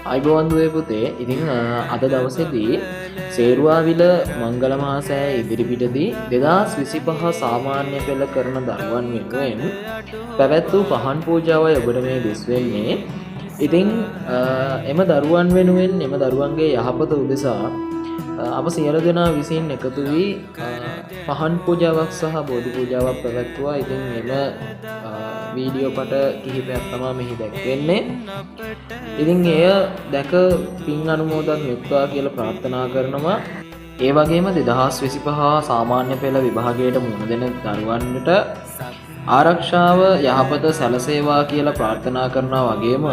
අයිබෝවන් දුවේ පුතේ. ඉතින් අද දවසේදී සේරුවාවිල මංගල මහසෑය ඉදිරිපිටදී 2025 සාමාන්‍ය පෙළ කරන දරුවන් වෙනුවෙන් පැවැත් වූ පහන් පූජාවයි ඔබට මේ දිස් වෙන්නේ. ඉතින් එම දරුවන් වෙනුවෙන් එම දරුවන්ගේ යහපත උදෙසා අප සියලු දෙනා විසින් එකතු වී පහන් පූජාවක් සහ බෝධි පූජාවක් පැවැත්වුවා. ඉතින් එම වීඩියෝ පට කිහිපයක් තමයි මෙහි දැක්වෙන්නේ. ඉතින් එය දැක පින් අනුමෝදන් වෙත්වා කියලා ප්‍රාර්ථනා කරනවා. ඒ වගේම 2025 සාමාන්‍ය පෙළ විභාගයට මුහුණ දෙන දරුවන්ට ආරක්ෂාව යහපත සැලසේවා කියලා ප්‍රාර්ථනා කරනවා. වගේම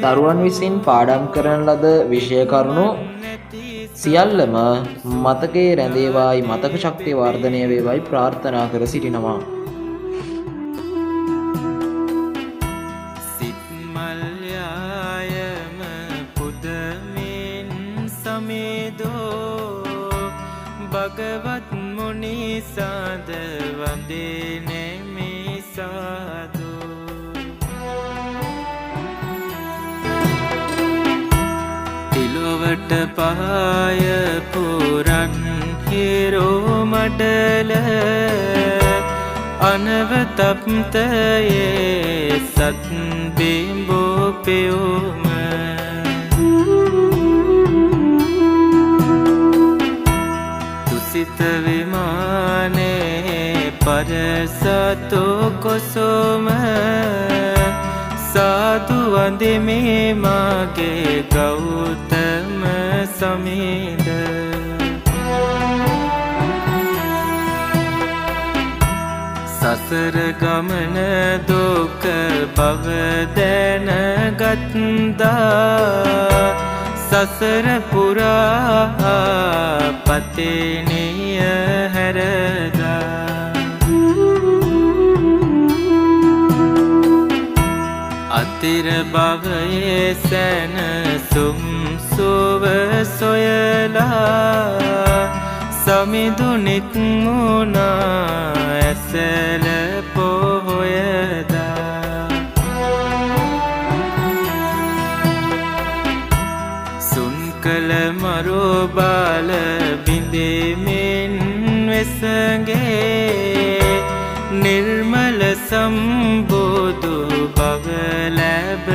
දරුවන් විසින් පාඩම් කරන ලද විෂය කරුණු සියල්ලම මතකයේ රැඳේවායි මතක ශක්තිය වර්ධනය වේවායි ප්‍රාර්ථනා කර සිටිනවා. භගවත් මුනි සාද වන්දිනේ මේ සාදු තිලොවට පාය පුරන් හිරෝ මඩල අනවතප්තයේ සත් බිම්බෝ පෙයුම සිත විමානේ පරසතු කොසොම සාදු වන්දිමේ මාගේ ගෞතම සමීද සසර ගමන දුක බව දැනගත්දා සසර පුරා පතිනිය හැරදා අතිර භවයේ සැනසුම් සුව සොයලා සමිඳු නික්මුණා ඇසල පොහොයදා කල මරෝ බාල බිඳෙමින් වෙසගේ නිර්මල සම්බෝධු බව ලැබ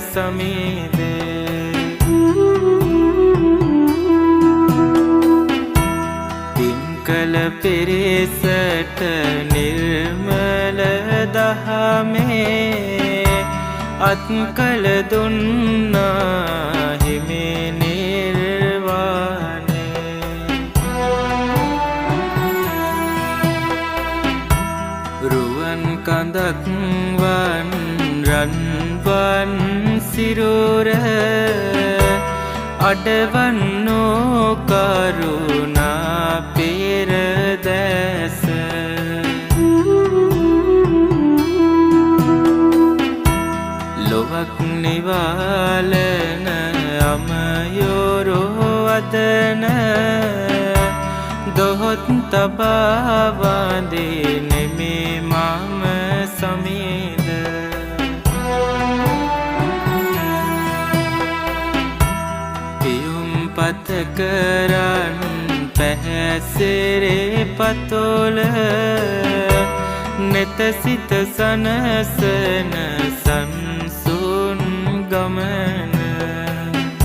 සමීද තින්කල පිරිසට නිර්මල දහමේ අත්කල දුන්නා හිමිනේ කඳක් වන් රන්වන් සිරුර අඩවන්නෝ කරුණා පෙරදැස ලොවක් නිවාලන අමයෝරෝ අදන දොහොත් තබාවාදේ නෙමේ මම සමීද පියුම් පතකරන් පැහැසිරේ පතොල නෙත සිත සනසන සංසුන් ගමන